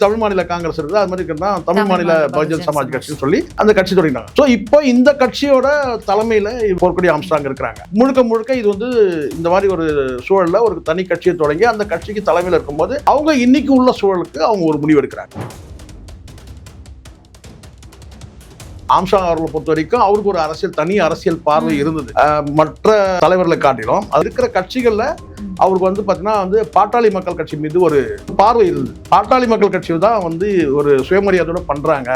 தமிழ் மாநில காங்கிரஸ் இருக்குது, அது மாதிரி தமிழ் மாநில பகுஜன் சமாஜ் கட்சின்னு சொல்லி அந்த கட்சி தொடங்கினாங்க. ஸோ இப்போ இந்த கட்சியோட தலைமையில போர்க்கொடி ஆம்ஸ்ட்ராங் இருக்கிறாங்க. முழுக்க முழுக்க இது வந்து இந்த மாதிரி ஒரு சூழல்ல ஒரு தனி கட்சியை தொடங்கி அந்த கட்சிக்கு தலைமையில் இருக்கும்போது அவங்க இன்னைக்கு உள்ள சூழலுக்கு அவங்க ஒரு முடிவு எடுக்கிறாங்க. ஆம்ஸ்ட்ராங் அவர்களை பொறுத்த வரைக்கும் அவருக்கு ஒரு தனி அரசியல் பார்வை இருந்தது. மற்ற தலைவர்களை காட்டிலும் அது இருக்கிற கட்சிகள்ல அவருக்கு வந்து பாத்தீங்கன்னா பாட்டாளி மக்கள் கட்சி மீது ஒரு பார்வை இருந்தது. பாட்டாளி மக்கள் கட்சி தான் வந்து ஒரு சுயமரியாதையோட பண்றாங்க.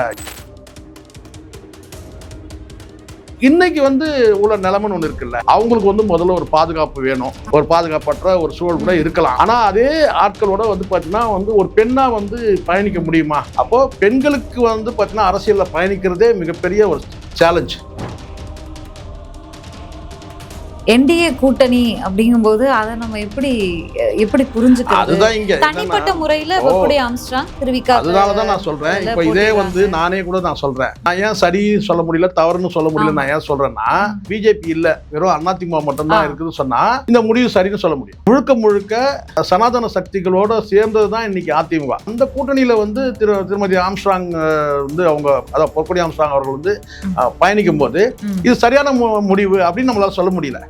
இன்னைக்கு வந்து உள்ள நிலைமைன்னு ஒண்ணு இருக்குல்ல, அவங்களுக்கு வந்து முதல்ல ஒரு பாதுகாப்பு வேணும், ஒரு பாதுகாப்பற்ற ஒரு சூழல் கூட இருக்கலாம். ஆனா அதே ஆட்களோட வந்து பாத்தீங்கன்னா ஒரு பெண்ணா வந்து பயணிக்க முடியுமா? அப்போ பெண்களுக்கு வந்து பாத்தீங்கன்னா அரசியல்ல பயணிக்கிறதே மிகப்பெரிய ஒரு சேலஞ்ச். என்டிஏ கூட்டணி அப்படிங்கும்போது அதை நம்ம எப்படி புரிஞ்சுக்கிறது? அதுதான் இங்க தனிப்பட்ட முறையில போர்க்கொடி ஆம்ஸ்ட்ராங் திருவிக்கா. அதனாலதான் நான் சொல்றேன், இப்ப இதே வந்து நானே கூட நான் சொல்றேன், நான் ஏன் சரி சொல்ல முடியல தவறுன்னு சொல்ல முடியல, நான் ஏன் சொல்றேன்னா பிஜேபி இல்ல வெறும் அதிமுக மட்டும்தான் இருக்குதுன்னு சொன்னா இந்த முடிவு சரின்னு சொல்ல முடியும். முழுக்க முழுக்க சனாதன சக்திகளோட சேர்ந்ததுதான் இன்னைக்கு அதிமுக. அந்த கூட்டணியில வந்து திருமதி ஆம்ஸ்ட்ராங் வந்து அவங்க அதாவது போர்க்கொடி ஆம்ஸ்ட்ராங் அவர்கள் வந்து பயணிக்கும் போது இது சரியான முடிவு அப்படின்னு நம்மளால சொல்ல முடியல.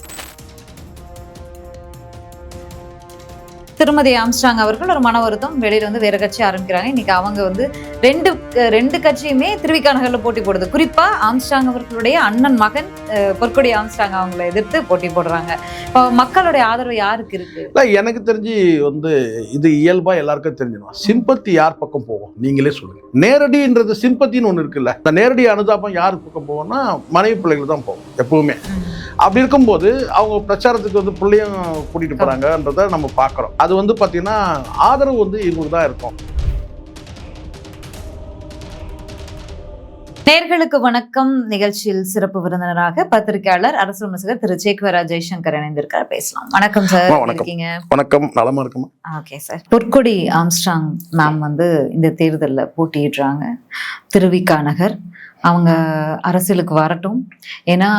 திருமதி ஆம்ஸ்ட்ராங் அவர்கள் ஒரு மன வருத்தம் வெளியில வந்து வேற கட்சி ஆரம்பிக்கிறாங்க. இன்னைக்கு அவங்க வந்து ரெண்டு கட்சியுமே திருவிக்கா நகர்ல போட்டி போடுது. குறிப்பா ஆம்ஸ்ட்ராங் அவர்களுடைய அண்ணன் மகன் போர்க்கொடி ஆம்ஸ்ட்ராங் அவங்களை எதிர்த்து போட்டி போடுறாங்க. மக்களுடைய ஆதரவு யாருக்கு இருக்கு? எனக்கு தெரிஞ்சு வந்து இது இயல்பா எல்லாருக்கும் தெரிஞ்சிடும். சிம்பத்தி யார் பக்கம் போகும் நீங்களே சொல்லுங்க. நேரடின்றது சிம்பத்தின்னு ஒண்ணு இருக்குல்ல, இந்த நேரடி அனுதாபம் யார் பக்கம் போகும்னா மனைவி பிள்ளைகள் தான் போகும் எப்பவுமே. அப்படி இருக்கும்போது அவங்க பிரச்சாரத்துக்கு வந்து பிள்ளையும் கூட்டிட்டு போறாங்கன்றத நம்ம பார்க்கிறோம். அது வந்து பாத்தீங்கன்னா ஆதரவு வந்து இவங்களுக்கு தான் இருக்கும். நேயர்களுக்கு வணக்கம். நிகழ்ச்சியில் சிறப்பு விருந்தினராக பத்திரிகையாளர் அரசு விமர்சகர் திரு சேக்வரா ஜெய்சங்கர் இணைந்திருக்கார். பேசலாம். வணக்கம் சார். இருக்கீங்க? வணக்கம், நலமா இருக்குமா? Okay sir. போர்க்கொடி ஆம்ஸ்ட்ராங் மேம் வந்து இந்த தேர்தலில் போட்டியிடுறாங்க. திருவிக்கா நகர் அவங்க அரசியலுக்கு வரட்டும். ஏன்னா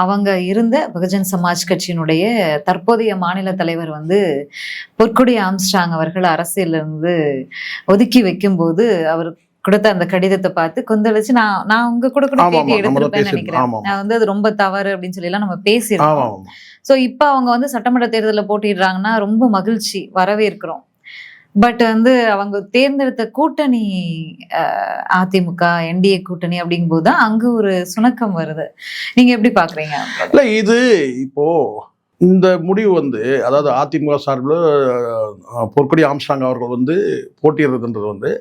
அவங்க இருந்த பகுஜன் சமாஜ் கட்சியினுடைய தற்போதைய மாநில தலைவர் வந்து போர்க்கொடி ஆம்ஸ்ட்ராங் அவர்கள் அரசியல்ல இருந்து ஒதுக்கி வைக்கும்போது அவர் கொடுத்த அந்த கடிதத்தை பார்த்து கொந்தளிச்சு நான் உங்க கூட பேட்டி எடுத்திருப்பேன்னு நினைக்கிறேன். நான் வந்து அது ரொம்ப தவறு அப்படின்னு சொல்லி எல்லாம் நம்ம பேசியிருக்கோம். ஸோ இப்போ அவங்க வந்து சட்டமன்ற தேர்தலில் போட்டிடுறாங்கன்னா ரொம்ப மகிழ்ச்சி, வரவேற்கிறோம். பட் வந்து அவங்க தேர்ந்தெடுத்த கூட்டணி அதிமுக என்டிஏ கூட்டணி அப்படிங்கும்போது தான் அங்க ஒரு சுணக்கம் வருது. நீங்க எப்படி பாக்குறீங்க? இல்ல இது இப்போ இந்த முடிவு வந்து அதாவது அதிமுக சார்பில் போர்க்கொடி ஆம்ஸ்ட்ராங் அவர்கள் வந்து போட்டியிடுறதுன்றது வந்து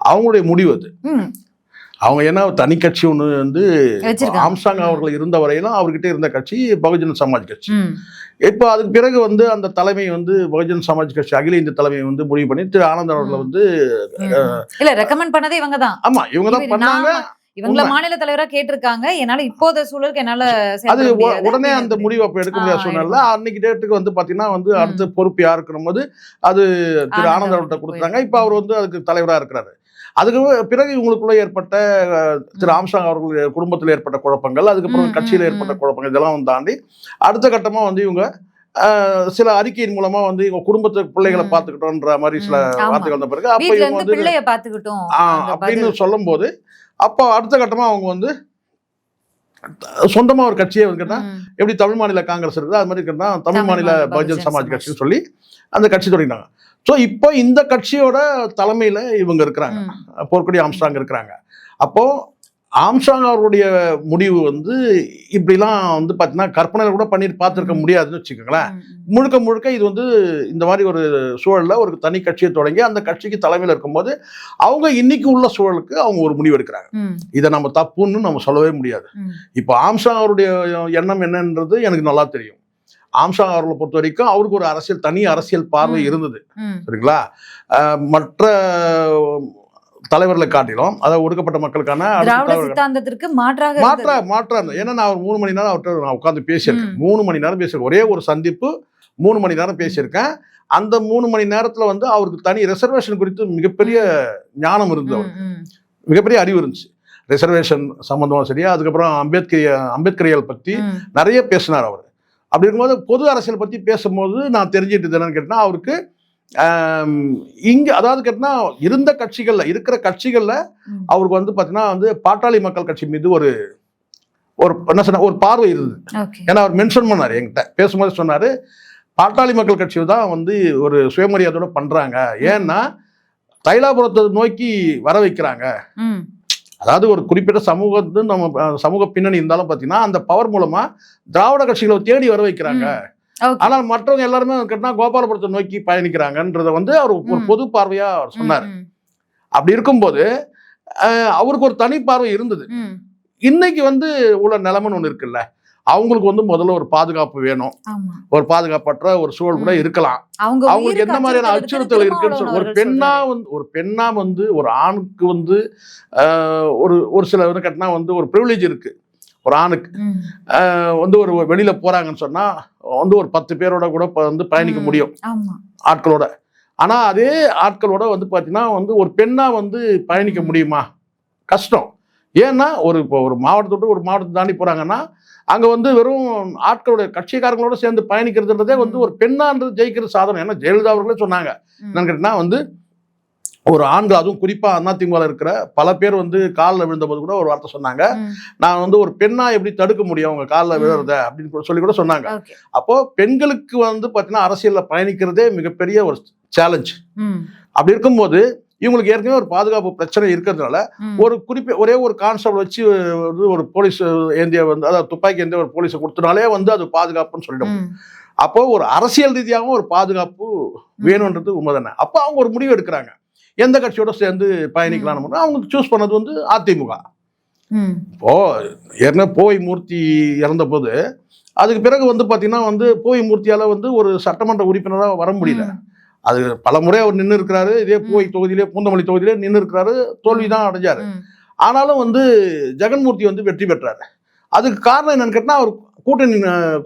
அவங்களுடைய முடிவு. அது அவங்க என்ன தனி கட்சி ஒன்று வந்து ஆம்ஸ்ட்ராங் அவர்கள் இருந்த வரையிலும் அவர்கிட்ட இருந்த கட்சி பகுஜன் சமாஜ் கட்சி. இப்போ அதுக்கு பிறகு வந்து அந்த தலைமை வந்து பகுஜன் சமாஜ் கட்சி அகில இந்திய தலைமை வந்து முடிவு பண்ணி திரு ஆனந்த் அவர்களை வந்து ரெக்கமெண்ட் பண்ணதே இவங்க தான். ஆமா, இவங்க தான் பண்ணாங்க. இவங்கள மாநில தலைவரா கேட்டிருக்காங்க. என்னால இப்போத சூழலுக்கு என்னால அது உடனே அந்த முடிவு அப்ப எடுக்க முடியாத சூழ்நிலை. அன்னைக்கு டேட்டுக்கு வந்து பாத்தீங்கன்னா வந்து அடுத்த பொறுப்பு யாருக்கும் போது அது திரு ஆனந்த் அவர்கிட்ட கொடுத்தாங்க. இப்ப அவர் வந்து அதுக்கு தலைவரா இருக்கிறாரு. அதுக்கு பிறகு இவங்களுக்குள்ள ஏற்பட்ட திரு ஆம்ஸ்ட்ராங் அவர்கள் குடும்பத்தில் ஏற்பட்ட குழப்பங்கள், அதுக்கப்புறம் கட்சியில் ஏற்பட்ட குழப்பங்கள் இதெல்லாம் தாண்டி அடுத்த கட்டமா வந்து இவங்க சில அறிக்கையின் மூலமா வந்து இவங்க குடும்பத்துக்கு பிள்ளைகளை பார்த்துக்கிட்டோன்ற மாதிரி சில வார்த்தைகள் வந்த பிறகு அப்ப இவங்க வந்து பிள்ளைய பார்த்துக்கிட்டோம் அப்படின்னு சொல்லும் போது அப்போ அடுத்த கட்டமா அவங்க வந்து சொந்தமா ஒரு கட்சியை வந்து எப்படி தமிழ் மாநில காங்கிரஸ் இருக்குது, அது மாதிரி தமிழ் மாநில பகுஜன் சமாஜ் கட்சின்னு சொல்லி அந்த கட்சி தொடங்கினாங்க. ஸோ இப்போ இந்த கட்சியோட தலைமையில இவங்க இருக்கிறாங்க, போர்க்கொடி ஆம்ஸ்ட்ராங் இருக்கிறாங்க. அப்போ ஆம்ஸ்ட்ராங் அவருடைய முடிவு வந்து இப்படிலாம் வந்து பார்த்தீங்கன்னா கற்பனை கூட பண்ணிட்டு பார்த்துருக்க முடியாதுன்னு வச்சுக்கோங்களேன். முழுக்க முழுக்க இது வந்து இந்த மாதிரி ஒரு சூழல்ல ஒரு தனி கட்சியை தொடங்கி அந்த கட்சிக்கு தலைமையில் இருக்கும்போது அவங்க இன்னைக்கு உள்ள சூழலுக்கு அவங்க ஒரு முடிவு எடுக்கிறாங்க. இதை நம்ம தப்புன்னு நம்ம சொல்லவே முடியாது. இப்போ ஆம்ஸ்ட்ராங் அவருடைய எண்ணம் என்னன்றது எனக்கு நல்லா தெரியும். ஆம்ஸ்ட்ராங் அவர்களை பொறுத்த வரைக்கும் அவருக்கு ஒரு தனி அரசியல் பார்வை இருந்தது. சரிங்களா? மற்ற தலைவர்களை காட்டிலும் அதாவது ஒடுக்கப்பட்ட மக்களுக்கான சித்தாந்தத்திற்கு மாற்றாக ஏன்னா நான் ஒரு 3 மணி நேரம் அவர்கிட்ட நான் உட்காந்து பேசியிருக்கேன். 3 மணி நேரம் பேசியிருக்கேன். ஒரே ஒரு சந்திப்பு 3 மணி நேரம் பேசியிருக்கேன். அந்த 3 மணி நேரத்துல வந்து அவருக்கு தனி ரிசர்வேஷன் குறித்து மிகப்பெரிய ஞானம் இருந்தது, மிகப்பெரிய அறிவு இருந்துச்சு. ரிசர்வேஷன் சம்பந்தமா சரியா, அதுக்கப்புறம் அம்பேத்கரியல் பத்தி நிறைய பேசினார் அவர். அப்படி இருக்கும்போது பொது அரசியல் பத்தி பேசும்போது நான் தெரிஞ்சுட்டு என்னன்னு கேட்டேன்னா அவருக்கு இங்க அதாவது கேட்டா இருக்கிற கட்சிகள்ல அவருக்கு வந்து பாத்தீங்கன்னா வந்து பாட்டாளி மக்கள் கட்சி மீது ஒரு என்ன சொன்ன ஒரு பார்வை இருந்தது. ஏன்னா அவர் மென்ஷன் பண்ணாரு, என்கிட்ட பேசும்போது சொன்னாரு, பாட்டாளி மக்கள் கட்சி தான் வந்து ஒரு சுயமரியாதையோட பண்றாங்க, ஏன்னா தைலாபுரத்தை நோக்கி வர வைக்கிறாங்க. அதாவது ஒரு குறிப்பிட்ட சமூக பின்னணி இருந்தாலும் பாத்தீங்கன்னா அந்த பவர் மூலமா திராவிட கட்சிகளை தேடி வர வைக்கிறாங்க. ஆனால் மற்றவங்க எல்லாருமே கேட்டா கோபாலபுரத்தை நோக்கி பயணிக்கிறாங்கன்றத வந்து அவர் ஒரு பொது பார்வையா சொன்னார். அப்படி இருக்கும்போது அவருக்கு ஒரு தனி பார்வை இருந்தது. இன்னைக்கு வந்து உள்ள நிலைமைன்னு ஒண்ணு இருக்குல்ல, அவங்களுக்கு வந்து முதல்ல ஒரு பாதுகாப்பு வேணும், ஒரு பாதுகாப்பற்ற ஒரு சூழல் கூட இருக்கலாம். அவங்களுக்கு என்ன மாதிரியான அச்சுறுத்தல் இருக்குன்னு சொல்லி ஒரு பெண்ணா வந்து ஒரு ஆணுக்கு வந்து ஒரு சில கட்டினா வந்து ஒரு ப்ரிவிலேஜ் இருக்கு. ஒரு ஆணுக்கு வந்து ஒரு வெளியில போறாங்கன்னு சொன்னா வந்து ஒரு 10 பேரோட கூட வந்து பயணிக்க முடியும் ஆட்களோட. ஆனா அதே ஆட்களோட வந்து பாத்தீங்கன்னா வந்து ஒரு பெண்ணா வந்து பயணிக்க முடியுமா? கஷ்டம். ஏன்னா இப்போ ஒரு மாவட்டத்தை விட்டு ஒரு மாவட்டத்தை தாண்டி போறாங்கன்னா அங்க வந்து வெறும் ஆட்களுடைய கட்சிக்காரங்களோட சேர்ந்து பயணிக்கிறதுன்றதே வந்து ஒரு பெண்ணான்றது ஜெயிக்கிற சாதனம். ஏன்னா ஜெயலலிதா அவர்களே சொன்னாங்க, என்னன்னு கேட்டீங்கன்னா வந்து ஒரு ஆண்கள், அதுவும் குறிப்பா அதிமுக இருக்கிற பல பேர் வந்து காலில் விழுந்த போது கூட ஒரு வார்த்தை சொன்னாங்க, நான் வந்து ஒரு பெண்ணா எப்படி தடுக்க முடியும் அவங்க காலில் விழுறத அப்படின்னு சொல்லி கூட சொன்னாங்க. அப்போ பெண்களுக்கு வந்து பாத்தீங்கன்னா அரசியல்ல பயணிக்கிறதே மிகப்பெரிய ஒரு சேலஞ்ச். அப்படி இருக்கும்போது இவங்களுக்கு ஏற்கனவே ஒரு பாதுகாப்பு பிரச்சனை இருக்கிறதுனால ஒரே ஒரு கான்ஸ்டபிள் வச்சு ஒரு போலீஸ் ஏந்திய வந்து அதாவது துப்பாக்கி ஏந்திய ஒரு போலீஸை கொடுத்தனாலே வந்து அது பாதுகாப்புன்னு சொல்லிடும். அப்போ ஒரு அரசியல் ரீதியாகவும் ஒரு பாதுகாப்பு வேணும்ன்றது உண்மைதானே. அப்போ அவங்க ஒரு முடிவு எடுக்கிறாங்க, எந்த கட்சியோட சேர்ந்து பயணிக்கலாம்னு. அவங்க சூஸ் பண்ணது வந்து அதிமுக. இப்போ ஏற்கனவே போய் மூர்த்தி இறந்த போது அதுக்கு பிறகு வந்து பாத்தீங்கன்னா வந்து போய் மூர்த்தியால வந்து ஒரு சட்டமன்ற உறுப்பினராக வர முடியல. அது பல முறை அவர் நின்று இருக்கிறாரு, இதே போய் தொகுதியிலே பூந்தமல்லி தொகுதியிலே நின்று இருக்கிறாரு, தோல்விதான் அடைஞ்சாரு. ஆனாலும் வந்து ஜெகன்மூர்த்தி வந்து வெற்றி பெற்றாரு. அதுக்கு காரணம் என்னன்னு கேட்டா அவர்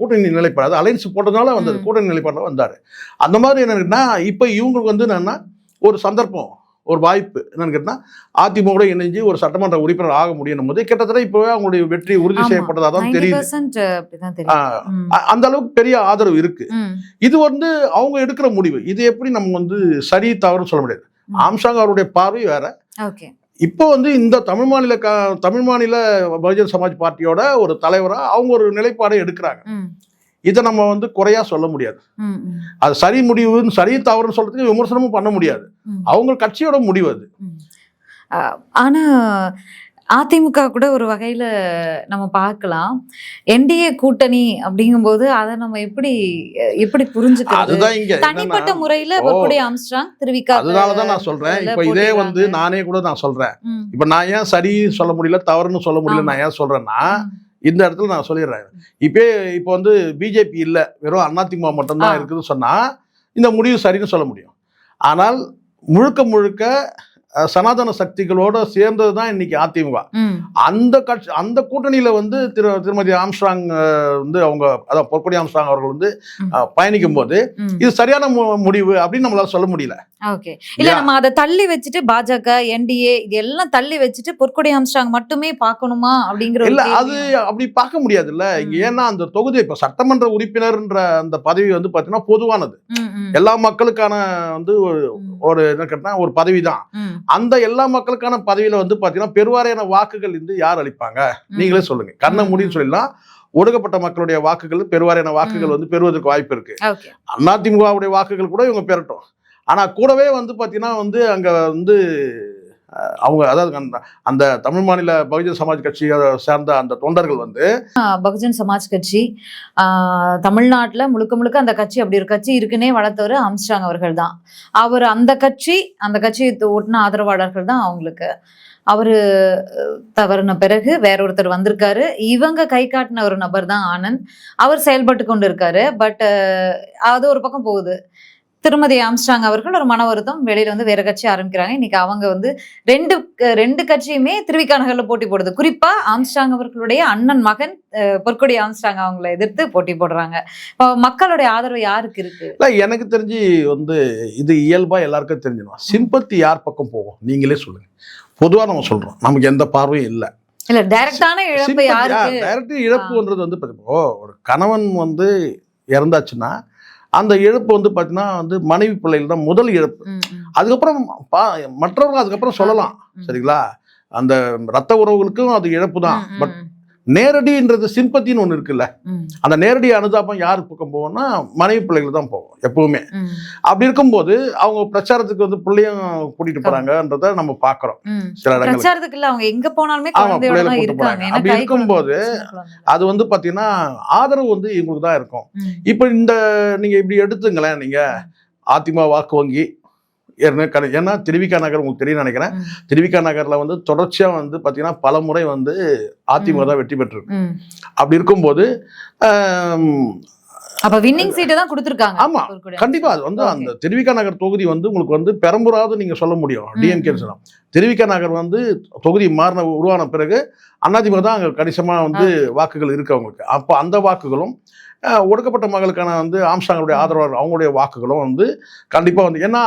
கூட்டணி நிலைப்பாடு, அலைன்ஸ் போட்டதுனால வந்தது, கூட்டணி நிலைப்பாடுல வந்தாரு. அந்த மாதிரி என்னன்னு கேட்டா இப்ப இவங்களுக்கு வந்து என்னன்னா ஒரு சந்தர்ப்பம், ஒரு வாய்ப்பு என்னன்னு கேட்டா அதிமுக இணைஞ்சு ஒரு சட்டமன்ற உறுப்பினர் ஆக முடியும் போது கிட்டத்தட்ட இப்பவே அவங்களுடைய வெற்றி உறுதி செய்யப்பட்டதான் தெரியுது. அந்த அளவுக்கு பெரிய ஆதரவு இருக்கு. இது வந்து அவங்க எடுக்கிற முடிவு. இது எப்படி நம்ம வந்து சரி தவறுன்னு சொல்ல முடியாது. ஆம்ஸ்ட்ராங் அவருடைய பார்வை வேற. இப்போ வந்து இந்த தமிழ் மாநில பகுஜன் சமாஜ் பார்ட்டியோட ஒரு தலைவரா அவங்க ஒரு நிலைப்பாடை எடுக்கிறாங்க. இதை நம்ம வந்து குறையா சொல்ல முடியாது. அது சரி முடிவுன்னு சரி தவறுன்னு சொல்றதுக்கு விமர்சனமும் பண்ண முடியாது. அவங்க கட்சியோட முடிவு அது. ஆனா அதிமுக கூட ஒரு வகையில நம்ம பார்க்கலாம், என்டிஏ கூட்டணி அப்படிங்கும்போது அதை நம்ம எப்படி புரிஞ்சுக்கிறது? தனிப்பட்ட முறையில பொற்கொடி ஆம்ஸ்ட்ராங் திருவிக்கா. அதனாலதான் நான் சொல்றேன், இப்ப இதே வந்து நானே கூட நான் சொல்றேன், இப்ப நான் ஏன் சரி சொல்ல முடியல தவறுன்னு சொல்ல முடியல நான் ஏன் சொல்றேன்னா இந்த இடத்துல நான் சொல்லிடுறேன். இப்போ வந்து பிஜேபி இல்லை, வெறும் அதிமுக மட்டும்தான் இருக்குதுன்னு சொன்னா இந்த முடிவு சரின்னு சொல்ல முடியும். ஆனால் முழுக்க சனாதன சக்திகளோட சேர்ந்ததுதான் இன்னைக்கு அதிமுக. அந்த கூட்டணியில வந்து திருமதி ஆம்ஸ்ட்ராங் வந்து அவங்க அதான் பொற்கொடி ஆம்ஸ்ட்ராங் அவர்கள் வந்து பயணிக்கும் போது இது சரியான முடிவு அப்படின்னு நம்மளால சொல்ல முடியல. ஓகே, இல்ல நம்ம அதை தள்ளி வச்சுட்டு பாஜக என்டிஏ இது எல்லாம் தள்ளி வச்சுட்டு பொற்கொடி ஆம்ஸ்ட்ராங் மட்டுமே பார்க்கணுமா அப்படிங்கிற இல்ல, அது அப்படி பார்க்க முடியாது இல்ல. இங்க ஏன்னா அந்த தொகுதி இப்ப சட்டமன்ற உறுப்பினர்ன்ற அந்த பதவி வந்து பாத்தீங்கன்னா பொதுவானது, எல்லா மக்களுக்கான வந்து ஒரு என்ன கேட்டா ஒரு பதவி தான். அந்த எல்லா மக்களுக்கான பதவியில வந்து பாத்தீங்கன்னா பெருவாரியான வாக்குகள் வந்து யார் அளிப்பாங்க நீங்களே சொல்லுங்க. கண்ண முடின்னு சொல்லலாம், ஒடுக்கப்பட்ட மக்களுடைய வாக்குகள் பெருவாரியான வாக்குகள் வந்து பெறுவதற்கு வாய்ப்பு இருக்கு. அதிமுகவுடைய வாக்குகள் கூட இவங்க பெறட்டும். ஆனா கூடவே வந்து பாத்தீங்கன்னா வந்து அங்க வந்து அவங்க அதாவது அந்த தமிழ் மாநில பகுஜன் சமாஜ் கட்சியை சேர்ந்த அந்த தொண்டர்கள் வந்து பகுஜன் சமாஜ் கட்சி தமிழ்நாட்டுல முழுக்க அந்த கட்சி அப்படி ஒரு கட்சி இருக்குன்னே வளர்த்தவர் ஆம்ஸ்ட்ராங் அவர்கள் தான். அவர் அந்த கட்சியை ஓட்டின ஆதரவாளர்கள் தான் அவங்களுக்கு. அவரு தவறின பிறகு வேற ஒருத்தர் வந்திருக்காரு, இவங்க கை காட்டின ஒரு நபர் தான் ஆனந்த். அவர் செயல்பட்டு கொண்டு இருக்காரு. பட் அது ஒரு பக்கம் போகுது. திருமதி ஆம்ஸ்ட்ராங் அவர்கள் ஒரு மன வருத்தம், வெளியில வந்து வேற கட்சி ஆரம்பிக்கிறாங்க. இன்னைக்கு அவங்க வந்து ரெண்டு கட்சியுமே திருவிக்கா நகர்ல போட்டி போடுது. குறிப்பா ஆம்ஸ்ட்ராங் அவர்களுடைய அண்ணன் மகன் பொற்கொடி ஆம்ஸ்ட்ராங் அவங்களை எதிர்த்து போட்டி போடுறாங்க. இப்போ மக்களுடைய ஆதரவு யாருக்கு இருக்கு? எனக்கு தெரிஞ்சு வந்து இது இயல்பா எல்லாருக்கும் தெரிஞ்சிடும். சிம்பத்தி யார் பக்கம் போகும் நீங்களே சொல்லுங்க. பொதுவா நம்ம சொல்றோம், நமக்கு எந்த பார்வையும் இல்லை. இல்ல டைரக்டான இழப்பு யாருக்கு? டைரக்ட் இழப்புன்றது வந்து ஒரு கணவன் வந்து இறந்தாச்சுன்னா அந்த இழப்பு வந்து பார்த்தீங்கன்னா வந்து மனைவி பிள்ளைகள் தான் முதல் இழப்பு. அதுக்கப்புறம் மற்றவர்கள் அதுக்கப்புறம் சொல்லலாம், சரிங்களா, அந்த ரத்த உறவுகளுக்கும் அது இழப்பு தான். பட் நேரடின்றது சிம்பத்தின்னு ஒன்று இருக்குல்ல, அந்த நேரடி அனுதாபம் யார் பக்கம் போவோம்னா மனைவி பிள்ளைகள் தான் போவோம் எப்பவுமே. அப்படி இருக்கும்போது அவங்க பிரச்சாரத்துக்கு வந்து பிள்ளையும் கூட்டிட்டு போறாங்கன்றத நம்ம பாக்குறோம் சில இடங்கள். அவங்க எங்க போனாலுமே அப்படி இருக்கும்போது அது வந்து பாத்தீங்கன்னா ஆதரவு வந்து இவங்களுக்கு தான் இருக்கும். இப்ப இந்த நீங்க இப்படி எடுத்துங்களேன், நீங்க அதிமுக வாக்கு வங்கி ஏன்னா திருவிக நகர் உங்களுக்கு தெரியும் நினைக்கிறேன். திருவிக நகர்ல வந்து தொடர்ச்சியா வந்து பாத்தீங்கன்னா பல முறை வந்து அதிமுக தான் வெற்றி பெற்றிருக்கு. அப்படி இருக்கும்போது ஆமா கண்டிப்பா அது வந்து அந்த திருவிக நகர் தொகுதி வந்து உங்களுக்கு வந்து பெரம்பூராவது நீங்க சொல்ல முடியும் டிஎம்கே. திருவிக நகர் வந்து தொகுதி உருவான பிறகு அதிமுக தான் அங்க கணிசமா வந்து வாக்குகள் இருக்கு அவங்களுக்கு. அப்போ அந்த வாக்குகளும் ஒடுக்கப்பட்ட மகளுக்கான வந்து ஆம்ஸ்ட்ராங்குடைய ஆதரவாளர் அவங்களுடைய வாக்குகளும் வந்து கண்டிப்பா வந்து, ஏன்னா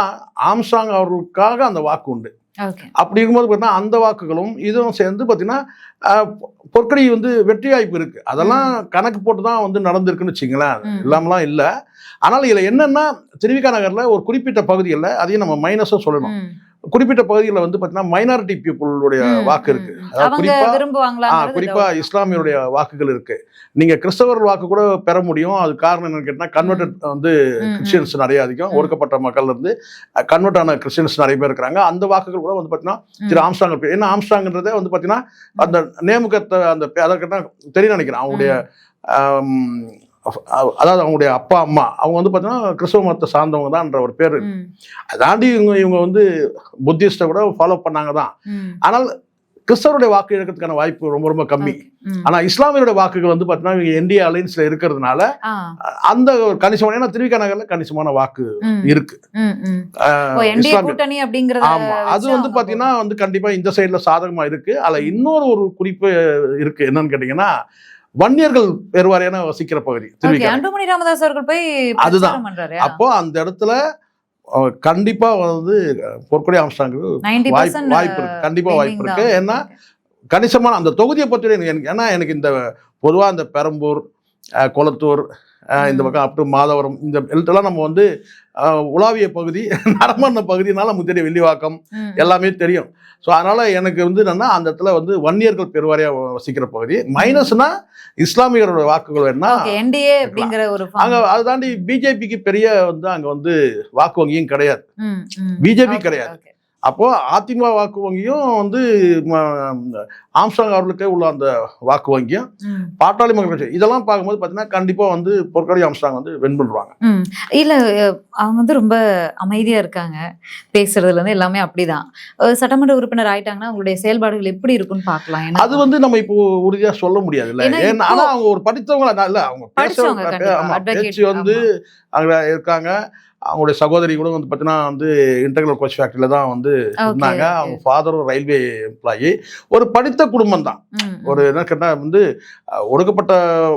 ஆம்ஸ்ட்ராங் அவர்களுக்காக அந்த வாக்கு உண்டு. அப்படி இருக்கும்போது பார்த்தீங்கன்னா அந்த வாக்குகளும் இதுவும் சேர்ந்து பார்த்தீங்கன்னா பொற்கடி வந்து வெற்றி வாய்ப்பு இருக்கு. அதெல்லாம் கணக்கு போட்டு தான் வந்து நடந்திருக்குன்னு வச்சுங்களேன், இல்லாமலாம் இல்லை. ஆனால் இதில் என்னன்னா திருவிக நகர்ல ஒரு குறிப்பிட்ட பகுதிகளில் அதையும் நம்ம மைனஸும் சொல்லணும். குறிப்பிட்ட பகுதிகளில் வந்து பார்த்தீங்கன்னா மைனாரிட்டி பீப்புளுடைய வாக்கு இருக்கு. குறிப்பா இஸ்லாமியருடைய வாக்குகள் இருக்கு. நீங்க கிறிஸ்தவர் வாக்கு கூட பெற முடியும். அது காரணம் என்னன்னு கேட்டா கன்வெர்டட் வந்து கிறிஸ்டியன்ஸ் நிறைய அதிகம். ஒடுக்கப்பட்ட மக்கள் இருந்து கன்வெர்ட் ஆன கிறிஸ்டியன்ஸ் நிறைய பேர் இருக்கிறாங்க. அந்த வாக்குகள் கூட வந்து பார்த்தீங்கன்னா திரு ஆம்ஸ்ட்ராங், ஏன்னா ஆம்ஸ்ட்ராங்ன்றதே வந்து பார்த்தீங்கன்னா அந்த நேமுகத்தை அந்த அதை கேட்டால் தெரியும் நினைக்கிறேன். அவங்களுடைய அதாவது அவங்களுடைய அப்பா அம்மா அவங்க வந்து பார்த்தீங்கன்னா கிறிஸ்தவ மதத்தை சார்ந்தவங்க தான்ன்ற ஒரு பேர். அதாண்டி இவங்க வந்து புத்திஸ்ட கூட ஃபாலோ பண்ணாங்க தான். ஆனால் கிறிஸ்தவருடைய வாக்கு இழக்கிறதுக்கான வாய்ப்பு ரொம்ப ரொம்ப கம்மி. ஆனா இஸ்லாமியருடைய வாக்குகள் வந்து பார்த்தீங்கன்னா இவங்க என்டிஏ அலைன்ஸ்ல இருக்கிறதுனால அந்த கணிசமான, ஏன்னா திருவிக நகர்ல கணிசமான வாக்கு இருக்கு. ஆமா, அது வந்து பாத்தீங்கன்னா வந்து கண்டிப்பா இந்த சைட்ல சாதகமா இருக்கு. அதுல இன்னொரு ஒரு குறிப்பு இருக்கு, என்னன்னு கேட்டீங்கன்னா வன்னியர்கள் பெருவாரியான வசிக்கிற பகுதி அதுதான். அப்போ அந்த இடத்துல கண்டிப்பா வந்து பொற்கொடி ஆம்ஸ்ட்ராங்கு வாய்ப்பு இருக்கு, கண்டிப்பா வாய்ப்பு இருக்கு. ஏன்னா கணிசமான அந்த தொகுதியை பற்றி ஏன்னா எனக்கு இந்த பொதுவா இந்த பெரம்பூர், கொளத்தூர், இந்த பக்கம் அப் டு மாதவரம், இந்த எழுத்தெல்லாம் நம்ம வந்து உலாவிய பகுதி, நரம்பண்ண பகுதினால நமக்கு தெரியும், வெள்ளிவாக்கம் எல்லாமே தெரியும். ஸோ அதனால எனக்கு வந்து என்னன்னா அந்த இடத்துல வந்து வன்னியர்கள் பெருவாரியா வசிக்கிற பகுதி. மைனஸ்னா இஸ்லாமியரோட வாக்குகள் வேணா அங்க அதை தாண்டி பிஜேபிக்கு பெரிய வந்து அங்க வந்து வாக்கு வங்கியும் கிடையாது, பிஜேபி கிடையாது. அப்போ அதிமுக வாக்கு வங்கியும் வந்து ஆம்ஸ்ட்ராங் அவர்களுக்கே உள்ள அந்த வாக்கு வங்கியும் பாட்டாளி மக்கள் கட்சி இதெல்லாம் பார்க்கும்போது பார்த்தீங்கன்னா கண்டிப்பா வந்து பொற்கொடி ஆம்ஸ்ட்ராங் வந்து வென் பண்ணுவாங்க. இல்ல அவங்க வந்து ரொம்ப அமைதியா இருக்காங்க, பேசுறதுல இருந்து எல்லாமே அப்படிதான். சட்டமன்ற உறுப்பினர் ஆயிட்டாங்கன்னா அவங்களுடைய செயல்பாடுகள் எப்படி இருக்குன்னு பார்க்கலாம். அது வந்து நம்ம இப்போ உறுதியா சொல்ல முடியாது இல்ல, ஏன்னா ஆனா அவங்க ஒரு படித்தவங்கள இல்ல, அவங்க பேச்சு வந்து அங்க இருக்காங்க. அவங்களுடைய சகோதரி கூட வந்து பார்த்தீங்கன்னா வந்து இன்டெக்ரல் கோச் ஃபேக்டரியில தான் வந்து இருந்தாங்க. அவங்க ஃபாதரும் ரயில்வே எம்ப்ளாயி. ஒரு படித்த குடும்பம் தான். ஒரு என்ன கேட்டால் வந்து ஒடுக்கப்பட்ட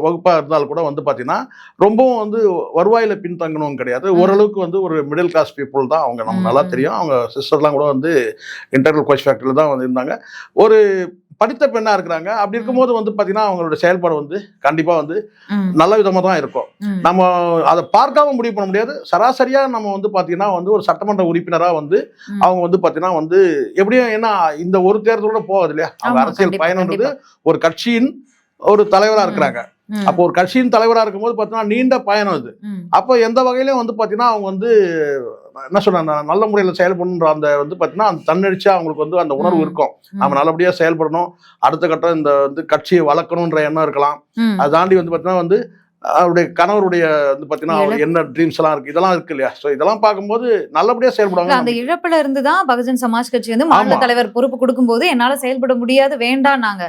வகுப்பாக இருந்தாலும் கூட வந்து பார்த்தீங்கன்னா ரொம்பவும் வந்து வருவாயில் பின்தங்கணும் கிடையாது. ஓரளவுக்கு வந்து ஒரு மிடில் கிளாஸ் பீப்புள் தான் அவங்க, நம்ம நல்லா தெரியும். அவங்க சிஸ்டர்லாம் கூட வந்து இன்டெக்ரல் கோச் ஃபேக்டரியில் தான் வந்து இருந்தாங்க. ஒரு படித்த பெண்ணா இருக்கிறாங்க. அப்படி இருக்கும்போது வந்து பாத்தீங்கன்னா அவங்களோட செயல்பாடு வந்து கண்டிப்பா வந்து நல்ல விதமா தான் இருக்கும். நம்ம அதை பார்க்காம முடிவு பண்ண முடியாது. சராசரியா நம்ம வந்து பாத்தீங்கன்னா வந்து ஒரு சட்டமன்ற உறுப்பினரா வந்து அவங்க வந்து பாத்தீங்கன்னா வந்து எப்படியும், ஏன்னா இந்த ஒரு தேர்தலோட போகாது இல்லையா, அவங்க அரசியல் பயணம்ன்றது ஒரு கட்சியின் ஒரு தலைவரா இருக்கிறாங்க. அப்போ ஒரு கட்சியின் தலைவரா இருக்கும்போது பாத்தீங்கன்னா நீண்ட பயணம் இது. அப்போ எந்த வகையிலும் வந்து பாத்தீங்கன்னா அவங்க வந்து என்ன சொல்றாங்க, நல்ல முறையில் செயல்படணுன்ற அந்த வந்து பார்த்தீங்கன்னா அந்த தன்னெழுச்சியா அவங்களுக்கு வந்து அந்த உணர்வு இருக்கும். நம்ம நல்லபடியாக செயல்படணும், அடுத்த கட்டம் இந்த வந்து கட்சியை வளர்க்கணுன்ற எண்ணம் இருக்கலாம். அதை தாண்டி வந்து பார்த்தீங்கன்னா வந்து அவருடைய கணவருடைய வந்து பார்த்தீங்கன்னா அவர் என்ன ட்ரீம்ஸ் எல்லாம் இருக்கு, இதெல்லாம் இருக்கு இல்லையா. ஸோ இதெல்லாம் பார்க்கும்போது நல்லபடியா செயல்படுவாங்க. அந்த இழப்புல இருந்து தான் பகுஜன் சமாஜ் கட்சி வந்து மாநில தலைவர் பொறுப்பு கொடுக்கும்போது என்னால செயல்பட முடியாது, வேண்டாம், நாங்க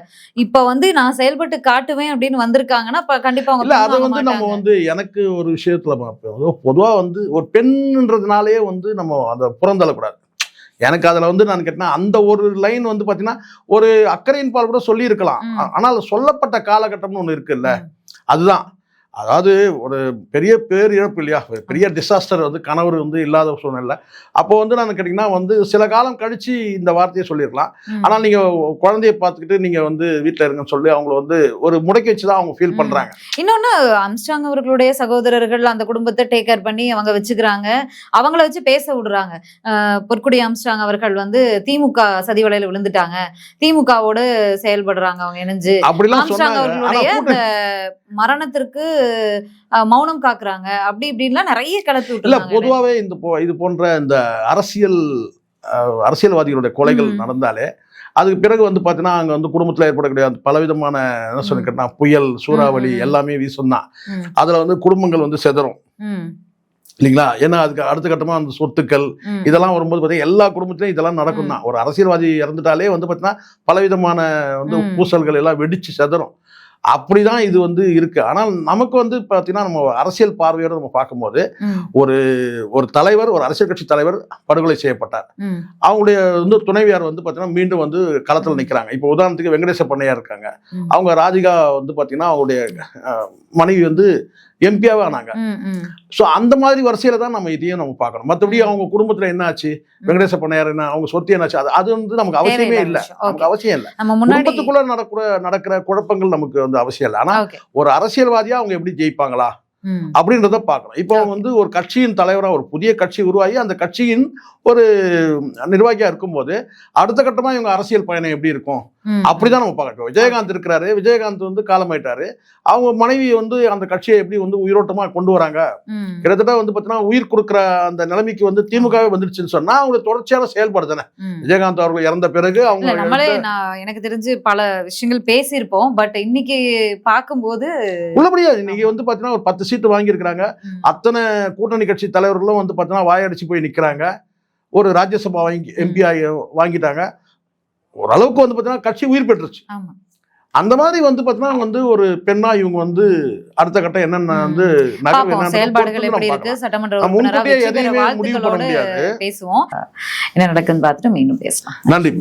இப்ப வந்து நான் செயல்பட்டு காட்டுவேன் அப்படின்னு வந்திருக்காங்கன்னா கண்டிப்பா இல்ல. அதை வந்து நம்ம வந்து எனக்கு ஒரு விஷயத்துல பார்ப்போம், பொதுவா வந்து ஒரு பெண்ன்றதுனாலே வந்து நம்ம அதை புறந்தள்ளக்கூடாது. எனக்கு அதில் வந்து நான் கேட்டேன்னா அந்த ஒரு லைன் வந்து பார்த்தீங்கன்னா ஒரு அக்கறையின் பால் கூட சொல்லி இருக்கலாம். ஆனால் சொல்லப்பட்ட காலகட்டம்னு ஒன்று இருக்குல்ல, அதுதான் அதாவது ஒரு பெரிய பேரிழப்பு இல்லையா, ஒரு பெரிய டிசாஸ்டர் வந்து கணவர் வந்து இல்லாத சூழ்நிலை. அப்போ வந்து நான் கேட்டிங்கன்னா வந்து சில காலம் கழிச்சு இந்த வார்த்தையை சொல்லியிருக்கலாம். ஆனால் நீங்கள் குழந்தைய பார்த்துக்கிட்டு நீங்கள் வந்து வீட்டில் இருங்கன்னு சொல்லி அவங்கள வந்து ஒரு முடக்கி வச்சு தான் அவங்க ஃபீல் பண்ணுறாங்க. இன்னொன்னு ஆம்ஸ்ட்ராங் அவர்களுடைய சகோதரர்கள் அந்த குடும்பத்தை டேக் கேர் பண்ணி அவங்க வச்சுக்கிறாங்க, அவங்கள வச்சு பேச விடுறாங்க. பொற்குடி ஆம்ஸ்ட்ராங் அவர்கள் வந்து திமுக சதிவலையில விழுந்துட்டாங்க, திமுகவோடு செயல்படுறாங்க அவங்க இணைஞ்சு, அப்படிலாம் ஆம்ஸ்ட்ராங் சொன்னாங்க. அவர்களுடைய அந்த மரணத்திற்கு மௌனம் காக்குறாங்க, அப்படி இப்படின்லாம் நிறைய கிளப்பி இல்ல விட்டுருக்காங்க. பொதுவாகவே இது போன்ற இந்த அரசியல்வாதிகளுடைய கொலைகள் நடந்தாலே அதுக்கு பிறகு வந்து பார்த்தீங்கன்னா அங்கே வந்து குடும்பத்தில் ஏற்படக்கூடிய அந்த பலவிதமான என்ன சொல்லிக்கிட்டா புயல் சூறாவளி எல்லாமே வீசும் தான். அதில் வந்து குடும்பங்கள் வந்து செதறும் இல்லைங்களா. ஏன்னா அதுக்கு அடுத்த கட்டமாக அந்த சொத்துக்கள் இதெல்லாம் வரும்போது பார்த்தீங்கன்னா எல்லா குடும்பத்திலையும் இதெல்லாம் நடக்கும் தான். ஒரு அரசியல்வாதி இறந்துட்டாலே வந்து பார்த்தீங்கன்னா பலவிதமான வந்து பூசல்கள் எல்லாம் வெடிச்சு செதறும். அப்படிதான் இது வந்து இருக்கு. ஆனால் நமக்கு வந்து பார்த்தீங்கன்னா நம்ம அரசியல் பார்வையோடு நம்ம பார்க்கும்போது ஒரு தலைவர், ஒரு அரசியல் கட்சி தலைவர் படுகொலை செய்யப்பட்டார். அவங்களுடைய வந்து துணைவியார் வந்து பார்த்தீங்கன்னா மீண்டும் வந்து களத்தில் நிற்கிறாங்க. இப்போ உதாரணத்துக்கு வெங்கடேச பண்ணையார் இருக்காங்க. அவங்க ராதிகா வந்து பார்த்தீங்கன்னா அவங்களுடைய மனைவி வந்து எம்பியாவே ஆனாங்க. ஸோ அந்த மாதிரி வரிசையில தான் நம்ம இதையும் நம்ம பார்க்கணும். மற்றபடி அவங்க குடும்பத்தில் என்ன ஆச்சு, வெங்கடேச பண்ணையார் என்ன, அவங்க சொத்து என்னாச்சு, அது வந்து நமக்கு அவசியமே இல்லை. நமக்கு அவசியம் இல்லை. குடும்பத்துக்குள்ள நடக்கிற குழப்பங்கள் நமக்கு வந்து அவசியம் இல்லை. ஆனா ஒரு அரசியல்வாதியா அவங்க எப்படி ஜெயிப்பாங்களா அப்படின்றத பார்க்கணும். இப்போ வந்து ஒரு கட்சியின் தலைவராக ஒரு புதிய கட்சி உருவாகி அந்த கட்சியின் ஒரு நிர்வாகியா இருக்கும்போது அடுத்த கட்டமா இவங்க அரசியல் பயணம் எப்படி இருக்கும் அப்படிதான் நம்ம பார்க்கணும். விஜயகாந்த் இருக்கிறாரு, விஜயகாந்த் வந்து காலமாயிட்டாரு. அவங்க மனைவி வந்து அந்த கட்சியை எப்படி வந்து உயிரோட்டமா கொண்டு வராங்க, கிட்டத்தட்ட வந்து பார்த்தீங்கன்னா உயிர் கொடுக்குற அந்த நிலைமைக்கு வந்து திமுகவே வந்துடுச்சுன்னு சொன்னா அவங்க தொடர்ச்சியான செயல்பாடு தானே. விஜயகாந்த் அவர்கள் இறந்த பிறகு அவங்க நம்மளே எனக்கு தெரிஞ்சு பல விஷயங்கள் பேசியிருப்போம். பட் இன்னைக்கு பார்க்கும்போது உள்ளபடியா இன்னைக்கு வந்து பார்த்தீங்கன்னா ஒரு 10 சீட்டு வாங்கியிருக்கிறாங்க. அத்தனை கூட்டணி கட்சி தலைவர்களும் வந்து பார்த்தீங்கன்னா வாயடிச்சு போய் நிற்கிறாங்க. ஒரு ராஜ்யசபா எம்பி வாங்கிட்டாங்க. ஓரளவுக்கு வந்து பார்த்தீங்கன்னா கட்சி உயிர் பெற்றுச்சு. அந்த மாதிரி வந்து பார்த்தீங்கன்னா வந்து ஒரு பெண்ணா இவங்க வந்து அடுத்த கட்டம் என்னென்ன வந்து செயல்பாடுகள் எப்படி இருக்கு, சட்டமன்ற உறுப்பினரா வெற்றி பெற வாழ்த்துக்களோடு பேசுவோம். என்ன நடக்குன்னு பார்த்துட்டு மீண்டும் பேசலாம். நன்றி.